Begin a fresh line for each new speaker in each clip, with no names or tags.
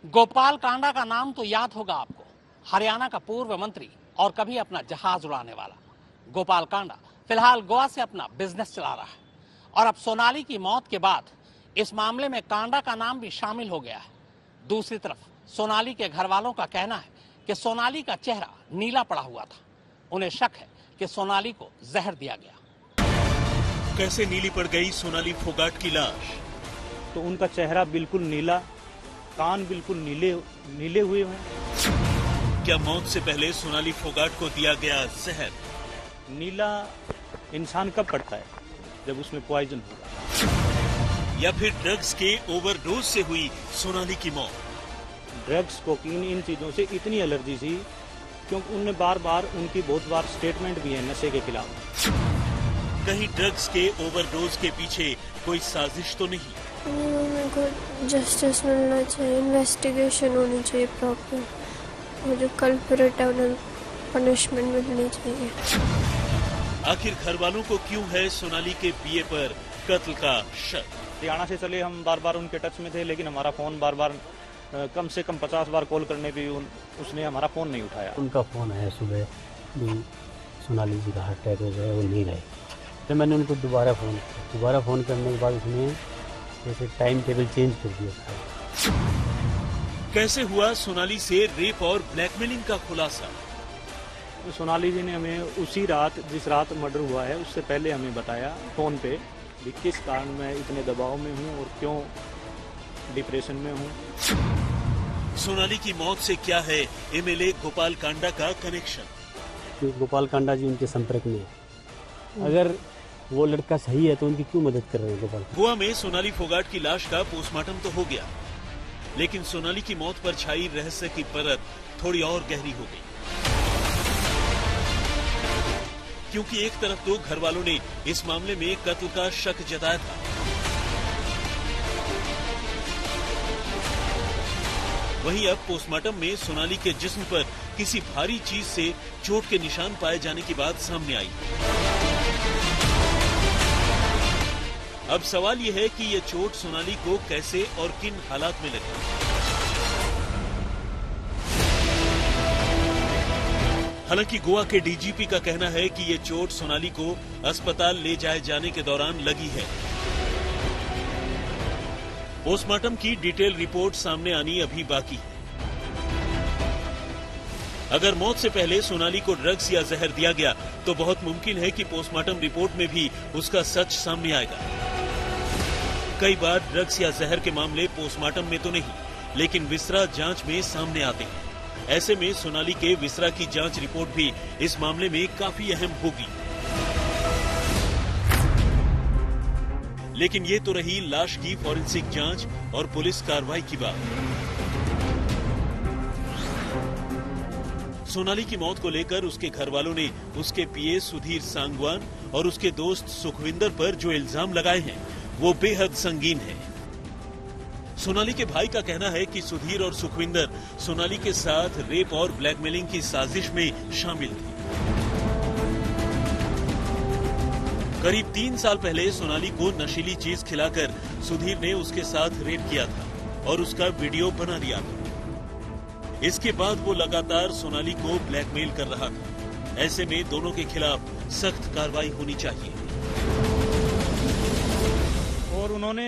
गोपाल कांडा का नाम तो याद होगा आपको, हरियाणा का पूर्व मंत्री और कभी अपना जहाज उड़ाने वाला गोपाल कांडा फिलहाल गोवा से अपना बिजनेस चला रहा है। और अब सोनाली की मौत के बाद इस मामले में कांडा का नाम भी शामिल हो गया है। दूसरी तरफ सोनाली के घर वालों का कहना है कि सोनाली का चेहरा नीला पड़ा हुआ था। उन्हें शक है कि सोनाली को जहर दिया गया।
कैसे नीली पड़ गई सोनाली फोगाट की लाश?
तो उनका चेहरा बिल्कुल नीला, कान बिल्कुल नीले हुए हैं।
क्या मौत से पहले सोनाली फोगाट को दिया गया जहर?
नीला इंसान कब पड़ता है? जब उसमें पॉइजन होगा।
या फिर ड्रग्स के ओवरडोज से हुई सोनाली की मौत?
ड्रग्स, कोकीन, इन चीजों से इतनी एलर्जी थी क्योंकि उनने बार उनकी बहुत बार स्टेटमेंट भी है नशे के खिलाफ।
कहीं ड्रग्स के ओवरडोज के पीछे कोई साजिश तो नहीं?
मेरे को जस्टिस मिलना चाहिए, इन्वेस्टिगेशन होनी चाहिए प्रॉपर, और जो कल्प्रिट है उन्हें पनिशमेंट मिलनी चाहिए।
आखिर घर वालों को क्यों है सोनाली के पीए पर कत्ल का शक?
हरियाणा से चले हम बार उनके टच में थे, लेकिन हमारा फोन बार कम से कम 50 बार कॉल करने पे उसने हमारा फोन नहीं उठाया।
उनका फोन है सुबह भी सोनाली जी का हार्ट अटैक हो गया, वो नहीं रहे। फिर मैंने उनको दोबारा फ़ोन करने के बाद उसने जैसे टाइम टेबल चेंज कर दिया था।
कैसे हुआ सोनाली से रेप और ब्लैकमेलिंग का खुलासा?
तो सोनाली जी ने हमें उसी रात, जिस रात मर्डर हुआ है उससे पहले हमें बताया फोन पे कि किस कारण मैं इतने दबाव में हूँ और क्यों डिप्रेशन में हूँ।
सोनाली की मौत से क्या है एमएलए गोपाल कांडा का कनेक्शन?
गोपाल कांडा जी उनके संपर्क में है। अगर वो लड़का सही है तो उनकी क्यों मदद कर रहे हैं गोपाल?
गोवा में सोनाली फोगाट की लाश का पोस्टमार्टम तो हो गया, लेकिन सोनाली की मौत पर छाई रहस्य की परत थोड़ी और गहरी हो गई। क्योंकि एक तरफ तो घर वालों ने इस मामले में कत्ल का शक जताया था, वहीं अब पोस्टमार्टम में सोनाली के जिस्म पर किसी भारी चीज से चोट के निशान पाए जाने की बात सामने आई। अब सवाल यह है कि यह चोट सोनाली को कैसे और किन हालात में लगी। हालांकि गोवा के डीजीपी का कहना है कि ये चोट सोनाली को अस्पताल ले जाए जाने के दौरान लगी है। पोस्टमार्टम की डिटेल रिपोर्ट सामने आनी अभी बाकी है। अगर मौत से पहले सोनाली को ड्रग्स या जहर दिया गया तो बहुत मुमकिन है कि पोस्टमार्टम रिपोर्ट में भी उसका सच सामने आएगा। कई बार ड्रग्स या जहर के मामले पोस्टमार्टम में तो नहीं, लेकिन विसरा जांच में सामने आते हैं। ऐसे में सोनाली के विसरा की जांच रिपोर्ट भी इस मामले में काफी अहम होगी। लेकिन ये तो रही लाश की फॉरेंसिक जांच और पुलिस कार्रवाई की बात। सोनाली की मौत को लेकर उसके घर वालों ने उसके पीए सुधीर सांगवान और उसके दोस्त सुखविंदर पर जो इल्जाम लगाए हैं वो बेहद संगीन है। सोनाली के भाई का कहना है कि सुधीर और सुखविंदर सोनाली के साथ रेप और ब्लैकमेलिंग की साजिश में शामिल थे। करीब 3 साल पहले सोनाली को नशीली चीज खिलाकर सुधीर ने उसके साथ रेप किया था और उसका वीडियो बना दिया था। इसके बाद वो लगातार सोनाली को ब्लैकमेल कर रहा था। ऐसे में दोनों के खिलाफ सख्त कार्रवाई होनी चाहिए।
और उन्होंने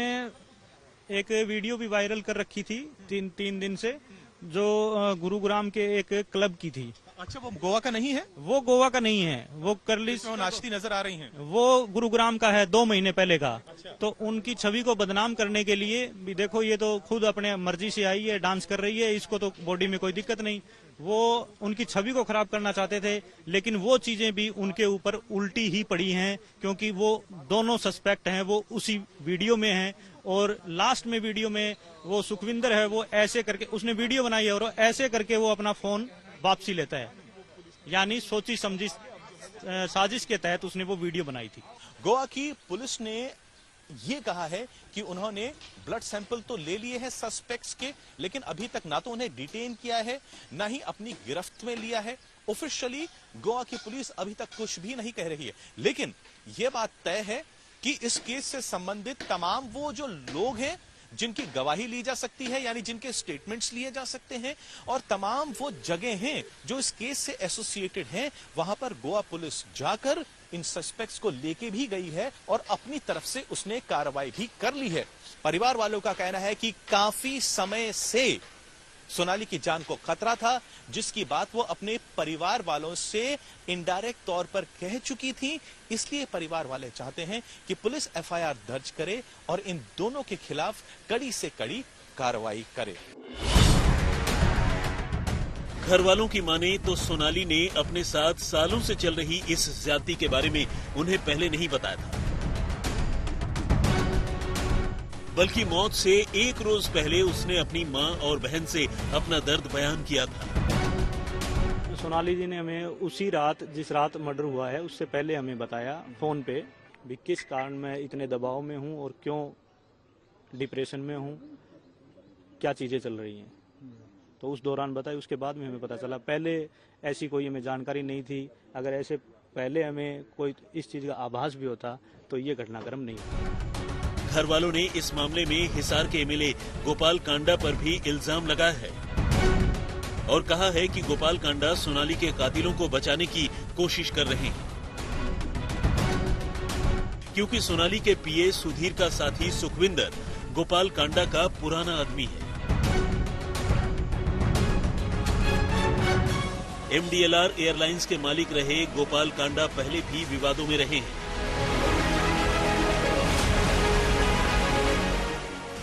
एक वीडियो भी वायरल कर रखी थी तीन दिन से, जो गुरुग्राम के एक क्लब की थी।
अच्छा, वो गोवा का नहीं है?
वो गोवा का नहीं है, वो करली
नाचती नजर आ रही हैं।
वो गुरुग्राम का है, 2 महीने पहले का। अच्छा। तो उनकी छवि को बदनाम करने के लिए भी देखो, ये तो खुद अपने मर्जी से आई है, डांस कर रही है, इसको तो बॉडी में कोई दिक्कत नहीं। वो उनकी छवि को खराब करना चाहते थे, लेकिन वो चीजें भी उनके ऊपर उल्टी ही पड़ी हैं, क्योंकि वो दोनों सस्पेक्ट हैं, वो उसी वीडियो में हैं। और लास्ट में वीडियो में वो सुखविंदर है, वो ऐसे करके उसने वीडियो बनाई है और ऐसे करके वो अपना फोन वापसी लेता है, यानी सोची समझी साजिश के तहत उसने वो वीडियो बनाई थी।
गोवा की पुलिस ने ये कहा है कि उन्होंने ब्लड सैंपल तो ले लिए हैं सस्पेक्ट्स के, लेकिन अभी तक ना तो उन्हें डिटेन किया है, ना ही अपनी गिरफ्त में लिया है। ऑफिशियली गोवा की पुलिस अभी तक कुछ भी नहीं कह रही है, लेकिन यह बात तय है कि इस केस से संबंधित तमाम वो जो लोग हैं जिनकी गवाही ली जा सकती है, यानी जिनके स्टेटमेंट्स लिए जा सकते हैं, और तमाम वो जगह हैं जो इस केस से एसोसिएटेड हैं, वहां पर गोवा पुलिस जाकर इन सस्पेक्ट्स को लेके भी गई है और अपनी तरफ से उसने कार्रवाई भी कर ली है। परिवार वालों का कहना है कि काफी समय से सोनाली की जान को खतरा था, जिसकी बात वो अपने परिवार वालों से इनडायरेक्ट तौर पर कह चुकी थी। इसलिए परिवार वाले चाहते हैं कि पुलिस एफआईआर दर्ज करे और इन दोनों के खिलाफ कड़ी से कड़ी कार्रवाई करे।
घर वालों की माने तो सोनाली ने अपने साथ सालों से चल रही इस ज्यादती के बारे में उन्हें पहले नहीं बताया था, बल्कि मौत से एक रोज पहले उसने अपनी मां और बहन से अपना दर्द बयान किया था।
सोनाली जी ने हमें उसी रात, जिस रात मर्डर हुआ है, उससे पहले हमें बताया फोन पे भी किस कारण मैं इतने दबाव में हूं और क्यों डिप्रेशन में हूं, क्या चीजें चल रही हैं। तो उस दौरान बताई, उसके बाद में हमें पता चला। पहले ऐसी कोई हमें जानकारी नहीं थी। अगर ऐसे पहले हमें कोई इस चीज का आभास भी होता तो ये घटनाक्रम नहीं होता।
घर वालों ने इस मामले में हिसार के एमएलए गोपाल कांडा पर भी इल्जाम लगाया है और कहा है कि गोपाल कांडा सोनाली के कातिलों को बचाने की कोशिश कर रहे हैं, क्योंकि सोनाली के पीए सुधीर का साथी सुखविंदर गोपाल कांडा का पुराना आदमी है। एमडीएलआर एयरलाइंस के मालिक रहे गोपाल कांडा पहले भी विवादों में रहे हैं।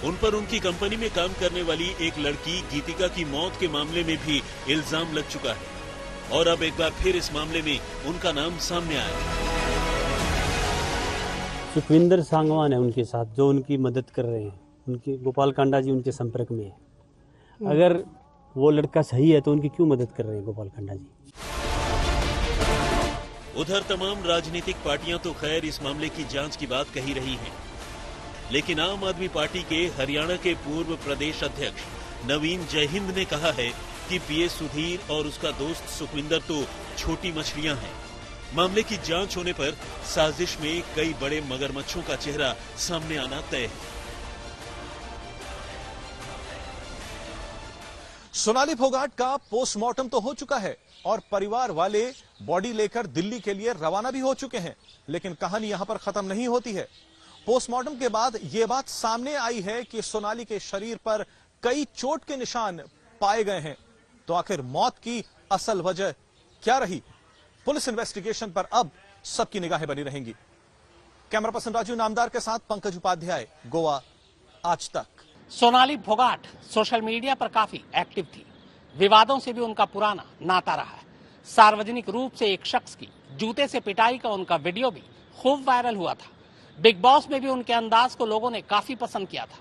उन पर उनकी कंपनी में काम करने वाली एक लड़की गीतिका की मौत के मामले में भी इल्जाम लग चुका है और अब एक बार फिर इस मामले में उनका नाम सामने आया।
सुखविंदर सांगवान है उनके साथ, जो उनकी मदद कर रहे हैं। उनके गोपाल कांडा जी उनके संपर्क में है। अगर वो लड़का सही है तो उनकी क्यों मदद कर रहे हैं गोपाल कांडा जी?
उधर तमाम राजनीतिक पार्टियां तो खैर इस मामले की जांच की बात कही रही हैं, लेकिन आम आदमी पार्टी के हरियाणा के पूर्व प्रदेश अध्यक्ष नवीन जयहिंद ने कहा है कि पीए सुधीर और उसका दोस्त सुखविंदर तो छोटी मछलियां हैं। मामले की जांच होने पर साजिश में कई बड़े मगरमच्छों का चेहरा सामने आना तय है।
सोनाली फोगाट का पोस्टमार्टम तो हो चुका है और परिवार वाले बॉडी लेकर दिल्ली के लिए रवाना भी हो चुके हैं, लेकिन कहानी यहां पर खत्म नहीं होती है। पोस्टमार्टम के बाद यह बात सामने आई है कि सोनाली के शरीर पर कई चोट के निशान पाए गए हैं। तो आखिर मौत की असल वजह क्या रही? पुलिस इन्वेस्टिगेशन पर अब सबकी निगाहें बनी रहेंगी। कैमरा पर्सन राजू नामदार के साथ पंकज उपाध्याय, गोवा आज तक।
सोनाली फोगाट सोशल मीडिया पर काफी एक्टिव थी। विवादों से भी उनका पुराना नाता रहा है। सार्वजनिक रूप से एक शख्स की जूते से पिटाई का उनका वीडियो भी खूब वायरल हुआ था। बिग बॉस में भी उनके अंदाज को लोगों ने काफी पसंद किया था।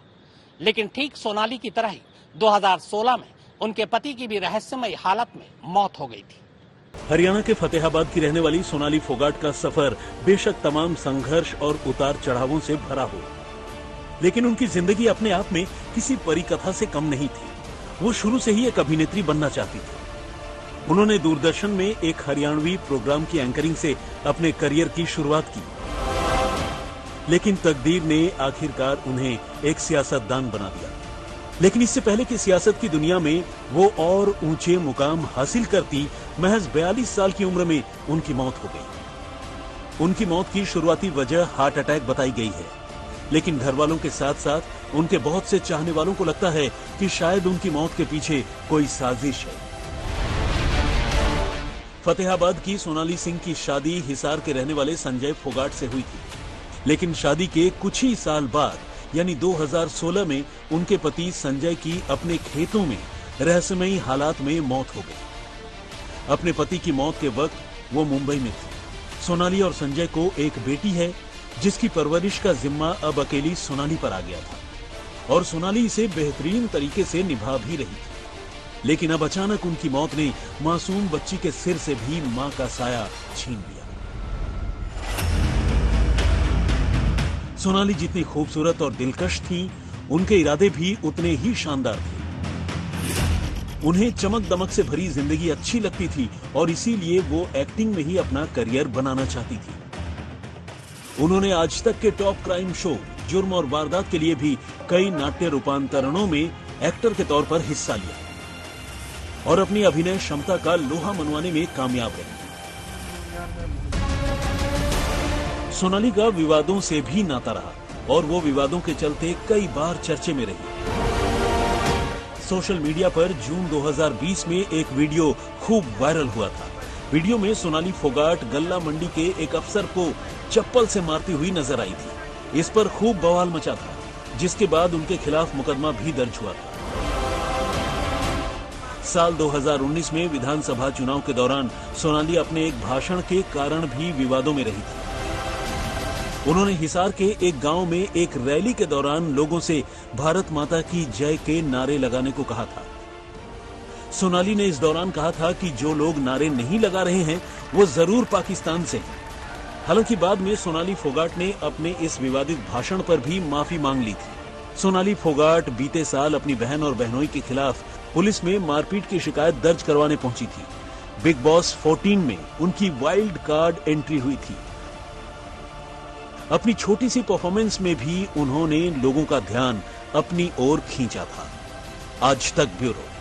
लेकिन ठीक सोनाली की तरह ही 2016 में उनके पति की भी रहस्यमयी हालत में मौत हो गई थी।
हरियाणा के फतेहाबाद की रहने वाली सोनाली फोगाट का सफर बेशक तमाम संघर्ष और उतार चढ़ावों से भरा हो, लेकिन उनकी जिंदगी अपने आप में किसी परिकथा से कम नहीं थी। वो शुरू से ही एक अभिनेत्री बनना चाहती थी। उन्होंने दूरदर्शन में एक हरियाणवी प्रोग्राम की एंकरिंग से अपने करियर की शुरुआत की, लेकिन तकदीर ने आखिरकार उन्हें एक सियासतदान बना दिया। लेकिन इससे पहले कि सियासत की दुनिया में वो और ऊंचे मुकाम हासिल करती, महज 42 साल की उम्र में उनकी मौत हो गई। उनकी मौत की शुरुआती वजह हार्ट अटैक बताई गई है, लेकिन घर वालों के साथ साथ उनके बहुत से चाहने वालों को लगता है कि शायद उनकी मौत के पीछे कोई साजिश है। फतेहाबाद की सोनाली सिंह की शादी हिसार के रहने वाले संजय फोगाट से हुई थी, लेकिन शादी के कुछ ही साल बाद यानी 2016 में उनके पति संजय की अपने खेतों में रहस्यमयी हालात में मौत हो गई। अपने पति की मौत के वक्त वो मुंबई में थी। सोनाली और संजय को एक बेटी है, जिसकी परवरिश का जिम्मा अब अकेली सोनाली पर आ गया था और सोनाली इसे बेहतरीन तरीके से निभा भी रही थी। लेकिन अब अचानक उनकी मौत ने मासूम बच्ची के सिर से भी मां का साया छीन लिया। सोनाली जितनी खूबसूरत और दिलकश थी, उनके इरादे भी उतने ही शानदार थे। उन्हें चमक दमक से भरी जिंदगी अच्छी लगती थी और इसीलिए वो एक्टिंग में ही अपना करियर बनाना चाहती थी। उन्होंने आज तक के टॉप क्राइम शो जुर्म और वारदात के लिए भी कई नाट्य रूपांतरणों में एक्टर के तौर पर हिस्सा लिया और अपनी अभिनय क्षमता का लोहा मनवाने में कामयाब रही। सोनाली का विवादों से भी नाता रहा और वो विवादों के चलते कई बार चर्चे में रही। सोशल मीडिया पर जून 2020 में एक वीडियो खूब वायरल हुआ था। वीडियो में सोनाली फोगाट गल्ला मंडी के एक अफसर को चप्पल से मारती हुई नजर आई थी। इस पर खूब बवाल मचा था, जिसके बाद उनके खिलाफ मुकदमा भी दर्ज हुआ था। साल 2019 में विधानसभा चुनाव के दौरान सोनाली अपने एक भाषण के कारण भी विवादों में रही थी। उन्होंने हिसार के एक गांव में एक रैली के दौरान लोगों से भारत माता की जय के नारे लगाने को कहा था। सोनाली ने इस दौरान कहा था कि जो लोग नारे नहीं लगा रहे हैं वो जरूर पाकिस्तान से हैं। हालांकि बाद में सोनाली फोगाट ने अपने इस विवादित भाषण पर भी माफी मांग ली थी। सोनाली फोगाट बीते साल अपनी बहन और बहनोई के खिलाफ पुलिस में मारपीट की शिकायत दर्ज करवाने पहुंची थी। बिग बॉस 14 में उनकी वाइल्ड कार्ड एंट्री हुई थी। अपनी छोटी सी परफॉर्मेंस में भी उन्होंने लोगों का ध्यान अपनी ओर खींचा था। आज तक ब्यूरो।